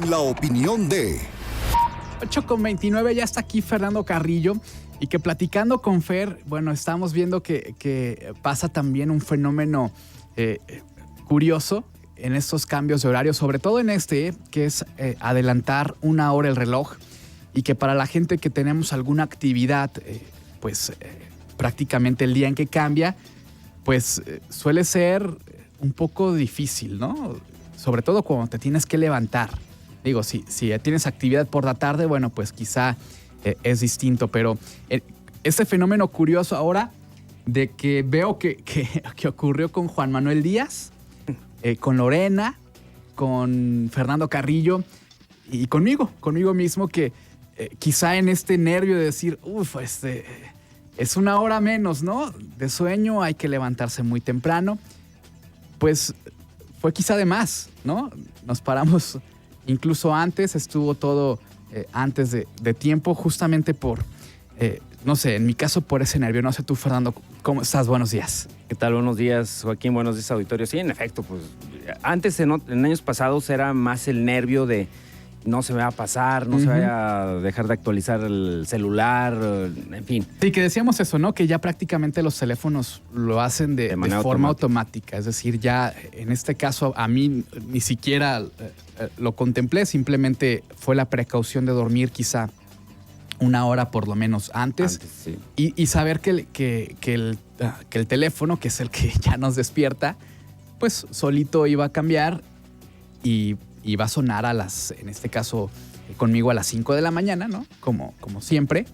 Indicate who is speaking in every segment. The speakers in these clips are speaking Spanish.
Speaker 1: En la opinión de
Speaker 2: 8:29, ya está aquí Fernando Carrillo, y que platicando con Fer, bueno, estamos viendo que pasa también un fenómeno curioso en estos cambios de horario, sobre todo en que es adelantar una hora el reloj, y que para la gente que tenemos alguna actividad, prácticamente el día en que cambia, pues suele ser un poco difícil, ¿no? Sobre todo cuando te tienes que levantar. Digo, si tienes actividad por la tarde, bueno, pues quizá es distinto, pero ese fenómeno curioso ahora de que veo que ocurrió con Juan Manuel Díaz, con Lorena, con Fernando Carrillo y conmigo mismo, que quizá en este nervio de decir, es una hora menos, ¿no? De sueño, hay que levantarse muy temprano, pues fue quizá de más, ¿no? Nos paramos incluso antes, estuvo todo antes de tiempo, justamente por, no sé, en mi caso por ese nervio. No sé tú, Fernando, ¿cómo estás? Buenos días.
Speaker 3: ¿Qué tal? Buenos días, Joaquín. Buenos días, auditorio. Sí, en efecto, pues antes en años pasados era más el nervio de no se me va a pasar, no se vaya a dejar de actualizar el celular, en fin.
Speaker 2: Sí, que decíamos eso, ¿no? Que ya prácticamente los teléfonos lo hacen de forma automática. Es decir, ya en este caso a mí ni siquiera lo contemplé, simplemente fue la precaución de dormir quizá una hora por lo menos antes
Speaker 3: sí.
Speaker 2: y saber que el teléfono, que es el que ya nos despierta, pues solito iba a cambiar y va a sonar en este caso, conmigo a las 5 de la mañana, ¿no? Como siempre,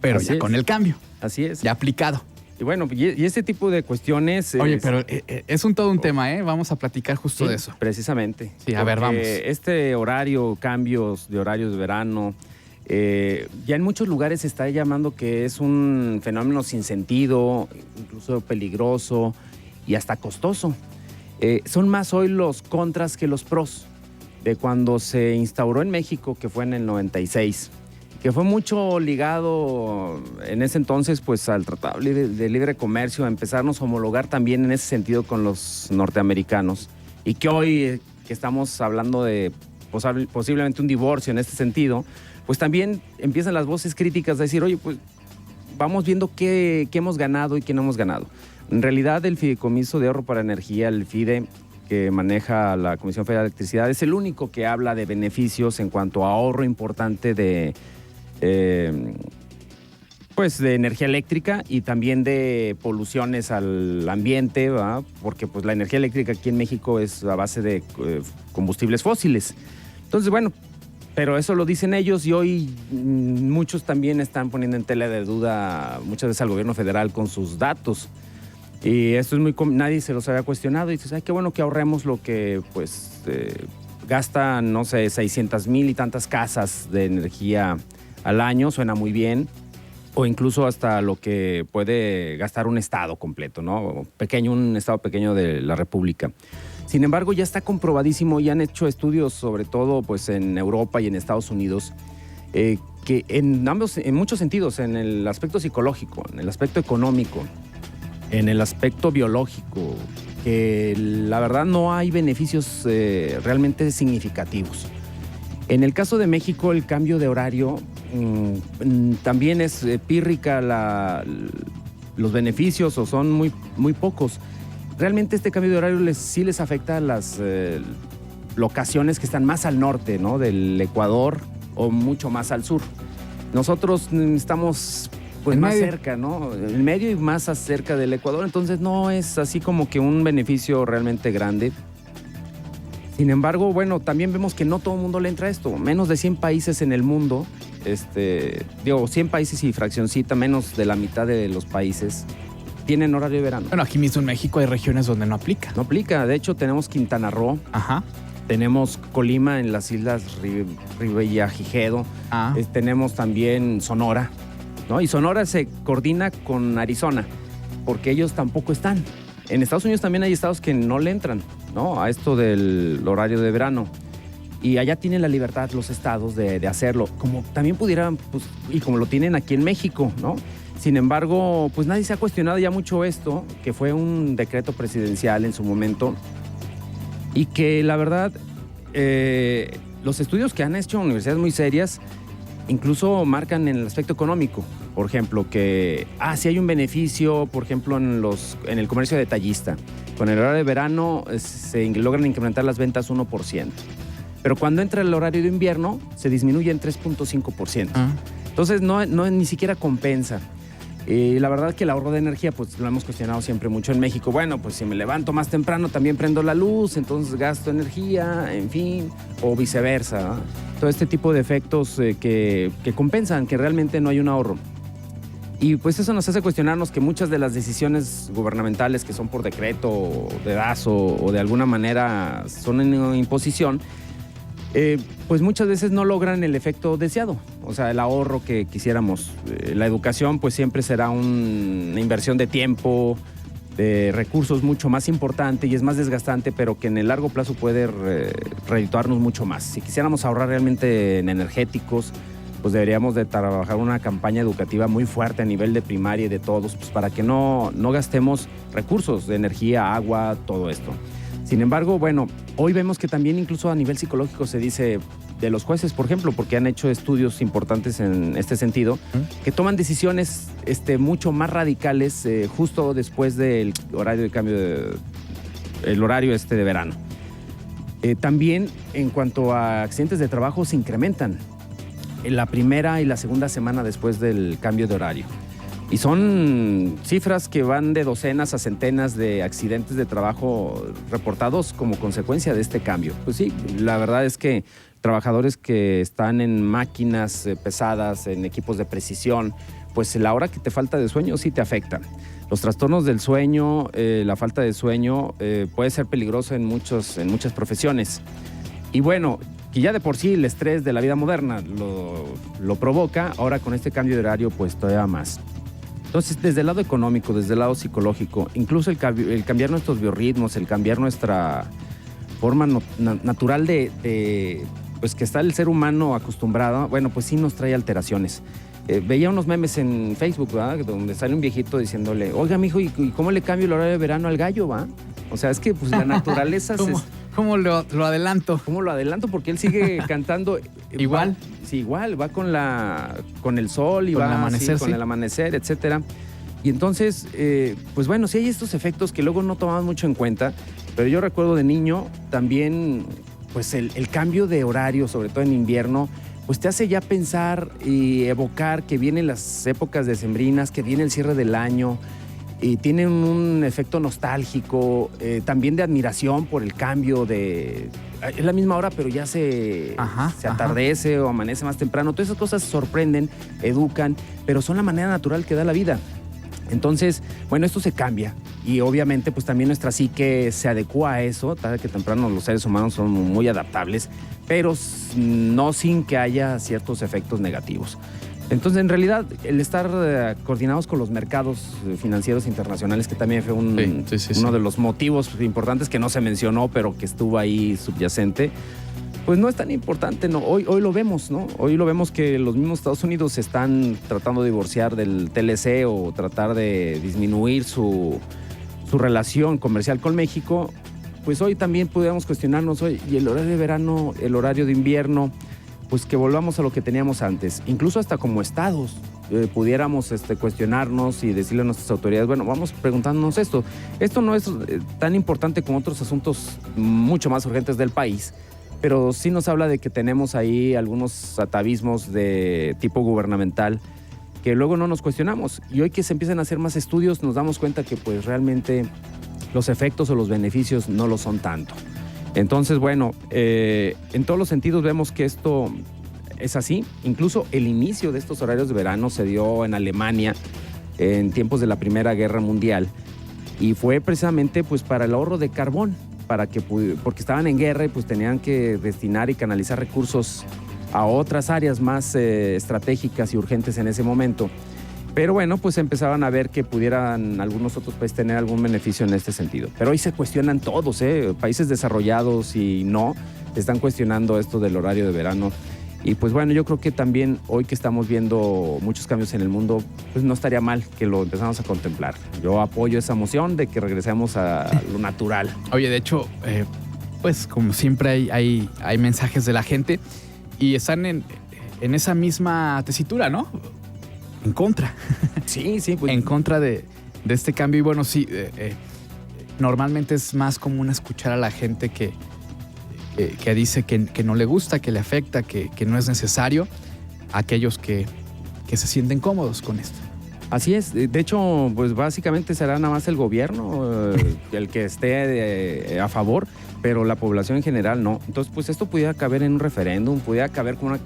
Speaker 2: pero
Speaker 3: así
Speaker 2: ya
Speaker 3: es.
Speaker 2: con el cambio.
Speaker 3: Así es.
Speaker 2: Ya aplicado.
Speaker 3: Y bueno, y este tipo de cuestiones...
Speaker 2: Oye, pero es todo un tema, ¿eh? Vamos a platicar justo de eso.
Speaker 3: Precisamente.
Speaker 2: Sí, a ver, vamos.
Speaker 3: Este horario, cambios de horarios de verano, ya en muchos lugares se está llamando que es un fenómeno sin sentido, incluso peligroso y hasta costoso. Son más hoy los contras que los pros de cuando se instauró en México, que fue en el 96, que fue mucho ligado en ese entonces pues al Tratado de Libre Comercio, a empezarnos a homologar también en ese sentido con los norteamericanos, y que hoy que estamos hablando de posiblemente un divorcio en este sentido, pues también empiezan las voces críticas de decir, oye, pues vamos viendo qué hemos ganado y qué no hemos ganado. En realidad, el Fideicomiso de Ahorro para Energía, el FIDE, que maneja la Comisión Federal de Electricidad, es el único que habla de beneficios en cuanto a ahorro importante de energía eléctrica y también de poluciones al ambiente, ¿verdad? Porque pues la energía eléctrica aquí en México es a base de combustibles fósiles. Entonces, bueno, pero eso lo dicen ellos, y hoy muchos también están poniendo en tela de duda muchas veces al gobierno federal con sus datos. Y esto es nadie se los había cuestionado, y dices, ay, qué bueno que ahorremos lo que gastan, no sé, 600,000 y tantas casas de energía al año, suena muy bien, o incluso hasta lo que puede gastar un estado completo, ¿no? Un estado pequeño de la República. Sin embargo, ya está comprobadísimo, y han hecho estudios, sobre todo pues en Europa y en Estados Unidos, que en muchos sentidos, en el aspecto psicológico, en el aspecto económico, en el aspecto biológico, que la verdad no hay beneficios realmente significativos. En el caso de México, el cambio de horario también es pírrica los beneficios, o son muy, muy pocos. Realmente este cambio de horario sí les afecta a las locaciones que están más al norte, ¿no?, del Ecuador, o mucho más al sur. Nosotros estamos pues más cerca, ¿no? En medio y más cerca del Ecuador, entonces no es así como que un beneficio realmente grande. Sin embargo, bueno, también vemos que no todo el mundo le entra a esto. Menos de 100 países en el mundo, 100 países y fraccioncita, menos de la mitad de los países tienen horario de verano.
Speaker 2: Bueno, aquí mismo en México hay regiones donde no aplica.
Speaker 3: No aplica. De hecho, tenemos Quintana Roo.
Speaker 2: Ajá.
Speaker 3: Tenemos Colima en las islas Ribellagigedo. Tenemos también Sonora, ¿no? Y Sonora se coordina con Arizona, porque ellos tampoco están. En Estados Unidos también hay estados que no le entran, ¿no?, a esto del horario de verano. Y allá tienen la libertad los estados de hacerlo, como también pudieran, pues, y como lo tienen aquí en México, ¿no? Sin embargo, pues nadie se ha cuestionado ya mucho esto, que fue un decreto presidencial en su momento, y que la verdad los estudios que han hecho universidades muy serias incluso marcan en el aspecto económico. Por ejemplo, que si hay un beneficio, por ejemplo, en el comercio detallista. Con el horario de verano se logran incrementar las ventas 1%. Pero cuando entra el horario de invierno, se disminuye en 3.5%. Entonces, no ni siquiera compensa. La verdad que el ahorro de energía, pues lo hemos cuestionado siempre mucho en México. Bueno, pues si me levanto más temprano, también prendo la luz, entonces gasto energía, en fin, o viceversa, ¿no? Todo este tipo de efectos que compensan, que realmente no hay un ahorro. Y pues eso nos hace cuestionarnos que muchas de las decisiones gubernamentales que son por decreto, o dedazo, o de alguna manera son en imposición, pues muchas veces no logran el efecto deseado, o sea, el ahorro que quisiéramos. La educación pues siempre será una inversión de tiempo, de recursos mucho más importante y es más desgastante, pero que en el largo plazo puede redituarnos mucho más. Si quisiéramos ahorrar realmente en energéticos, pues deberíamos de trabajar una campaña educativa muy fuerte a nivel de primaria y de todos, pues para que no gastemos recursos de energía, agua, todo esto. Sin embargo, bueno, hoy vemos que también incluso a nivel psicológico se dice de los jueces, por ejemplo, porque han hecho estudios importantes en este sentido, que toman decisiones mucho más radicales justo después del horario de cambio, el horario de verano. También en cuanto a accidentes de trabajo se incrementan en la primera y la segunda semana después del cambio de horario. Y son cifras que van de docenas a centenas de accidentes de trabajo reportados como consecuencia de este cambio. Pues sí, la verdad es que trabajadores que están en máquinas pesadas, en equipos de precisión, pues la hora que te falta de sueño sí te afecta. Los trastornos del sueño, la falta de sueño puede ser peligroso en muchas profesiones. Y bueno, que ya de por sí el estrés de la vida moderna lo provoca, ahora con este cambio de horario pues todavía más. Entonces, desde el lado económico, desde el lado psicológico, incluso el cambiar nuestros biorritmos, el cambiar nuestra forma natural pues que está el ser humano acostumbrado, bueno, pues sí nos trae alteraciones. Veía unos memes en Facebook, ¿verdad? Donde sale un viejito diciéndole, oiga, mijo, ¿y cómo le cambio el horario de verano al gallo, va? O sea, es que pues la naturaleza
Speaker 2: ¿Cómo lo adelanto?
Speaker 3: ¿Cómo lo adelanto? Porque él sigue cantando.
Speaker 2: ¿Igual?
Speaker 3: Sí, igual. Va con el sol y
Speaker 2: con
Speaker 3: va
Speaker 2: el amanecer,
Speaker 3: con el amanecer, etcétera. Y entonces, pues bueno, sí hay estos efectos que luego no tomamos mucho en cuenta, pero yo recuerdo de niño también, pues el cambio de horario, sobre todo en invierno, pues te hace ya pensar y evocar que vienen las épocas decembrinas, que viene el cierre del año, y tienen un efecto nostálgico, también de admiración por el cambio de... Es la misma hora, pero ya se atardece o amanece más temprano. Todas esas cosas sorprenden, educan, pero son la manera natural que da la vida. Entonces, bueno, esto se cambia y obviamente pues también nuestra psique se adecua a eso, tarde que temprano los seres humanos son muy adaptables, pero no sin que haya ciertos efectos negativos. Entonces, en realidad, el estar coordinados con los mercados financieros internacionales, que también fue uno de los motivos importantes que no se mencionó, pero que estuvo ahí subyacente, pues no es tan importante, ¿no? Hoy lo vemos, ¿no? Hoy lo vemos que los mismos Estados Unidos se están tratando de divorciar del TLC o tratar de disminuir su relación comercial con México. Pues hoy también pudiéramos cuestionarnos, y el horario de verano, el horario de invierno, pues que volvamos a lo que teníamos antes. Incluso hasta como estados pudiéramos cuestionarnos y decirle a nuestras autoridades, bueno, vamos preguntándonos esto. Esto no es tan importante como otros asuntos mucho más urgentes del país, pero sí nos habla de que tenemos ahí algunos atavismos de tipo gubernamental que luego no nos cuestionamos. Y hoy que se empiezan a hacer más estudios nos damos cuenta que pues realmente los efectos o los beneficios no lo son tanto. Entonces, bueno, en todos los sentidos vemos que esto es así. Incluso el inicio de estos horarios de verano se dio en Alemania en tiempos de la Primera Guerra Mundial y fue precisamente pues para el ahorro de carbón, porque estaban en guerra y pues tenían que destinar y canalizar recursos a otras áreas más estratégicas y urgentes en ese momento. Pero bueno, pues empezaban a ver que pudieran algunos otros países tener algún beneficio en este sentido. Pero hoy se cuestionan todos, países desarrollados y no, están cuestionando esto del horario de verano. Y pues bueno, yo creo que también hoy que estamos viendo muchos cambios en el mundo, pues no estaría mal que lo empezamos a contemplar. Yo apoyo esa moción de que regresemos a lo natural.
Speaker 2: Oye, de hecho, pues como siempre hay mensajes de la gente y están en esa misma tesitura, ¿no? En contra.
Speaker 3: Sí, sí. Pues,
Speaker 2: en contra de este cambio. Y bueno, sí, normalmente es más común escuchar a la gente que dice que no le gusta, que le afecta, que no es necesario, a aquellos que se sienten cómodos con esto.
Speaker 3: así es. De hecho, pues básicamente será nada más el gobierno el que esté a favor, pero la población en general no. Entonces, pues esto pudiera caber en un referéndum, pudiera caber con una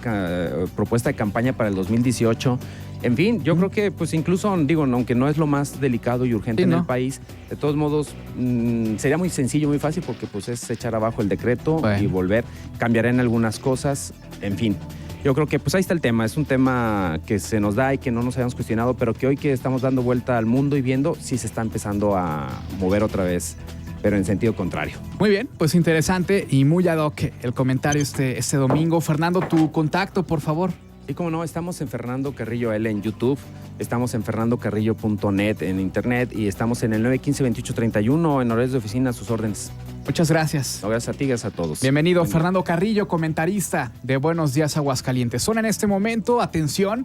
Speaker 3: propuesta de campaña para el 2018. En fin, yo creo que pues incluso, digo, aunque no es lo más delicado y urgente en el país, de todos modos sería muy sencillo, muy fácil, porque pues es echar abajo el decreto y volver, cambiar en algunas cosas, en fin. Yo creo que pues ahí está el tema, es un tema que se nos da y que no nos habíamos cuestionado, pero que hoy que estamos dando vuelta al mundo y viendo, sí se está empezando a mover otra vez, pero en sentido contrario.
Speaker 2: Muy bien, pues interesante y muy ad hoc el comentario este domingo. Fernando, tu contacto, por favor.
Speaker 3: Y como no, estamos en Fernando Carrillo L en YouTube, estamos en fernandocarrillo.net en internet y estamos en el 915-2831 en horarios de oficina a sus órdenes.
Speaker 2: Muchas gracias.
Speaker 3: No, gracias a ti, gracias a todos.
Speaker 2: Bienvenido, Fernando Carrillo, comentarista de Buenos Días Aguascalientes. Son en este momento, atención,